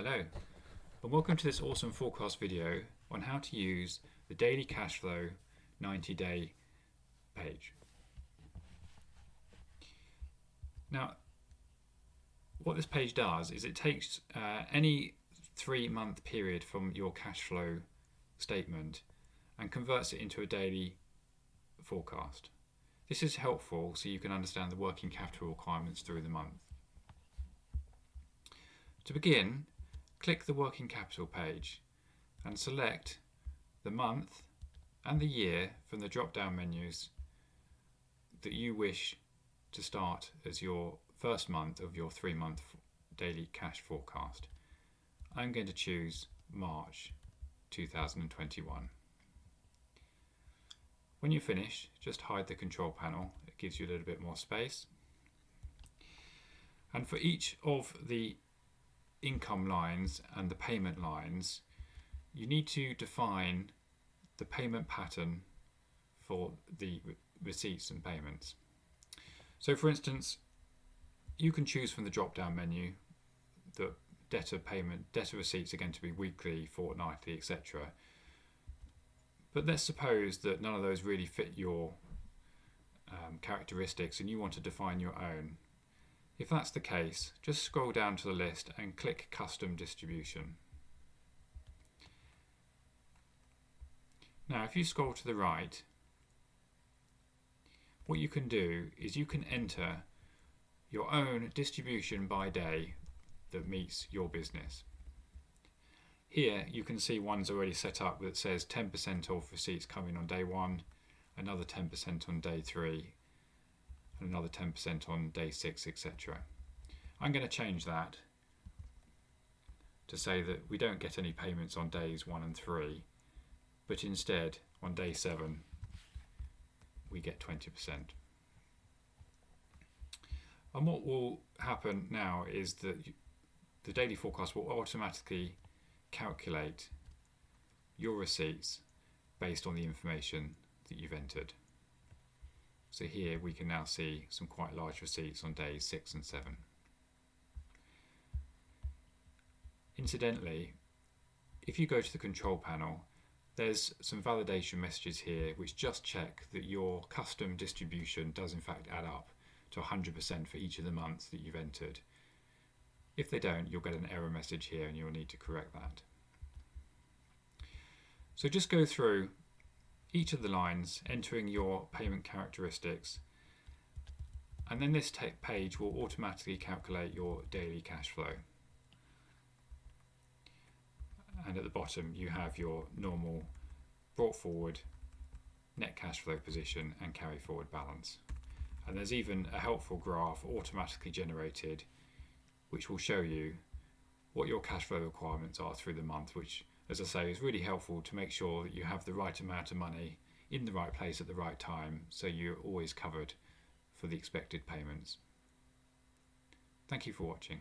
Hello, and welcome to this awesome forecast video on how to use the Daily Cash Flow 90-day page. Now, what this page does is it takes any 3-month period from your cash flow statement and converts it into a daily forecast. This is helpful so you can understand the working capital requirements through the month. To begin, click the working capital page and select the month and the year from the drop-down menus that you wish to start as your first month of your 3-month daily cash forecast. I'm going to choose March 2021. When you're finished, just hide the control panel. It gives you a little bit more space. And for each of the income lines and the payment lines, you need to define the payment pattern for the receipts and payments. So for instance, you can choose from the drop-down menu that debtor receipts are going to be weekly, fortnightly, etc. But let's suppose that none of those really fit your characteristics and you want to define your own. If that's the case, just scroll down to the list and click Custom Distribution. Now, if you scroll to the right, what you can do is you can enter your own distribution by day that meets your business. Here you can see one's already set up that says 10% of receipts coming on day 1, another 10% on day 3, and another 10% on day 6, etc. I'm going to change that to say that we don't get any payments on days 1 and 3, but instead on day 7 we get 20%. And what will happen now is that the daily forecast will automatically calculate your receipts based on the information that you've entered. So here we can now see some quite large receipts on days 6 and 7. Incidentally, if you go to the control panel, there's some validation messages here which just check that your custom distribution does in fact add up to 100% for each of the months that you've entered. If they don't, you'll get an error message here and you'll need to correct that. So just go through each of the lines, entering your payment characteristics, and then this page will automatically calculate your daily cash flow. And at the bottom you have your normal brought forward net cash flow position and carry forward balance. And there's even a helpful graph automatically generated which will show you what your cash flow requirements are through the month, which, as I say, is really helpful to make sure that you have the right amount of money in the right place at the right time, so you're always covered for the expected payments. Thank you for watching.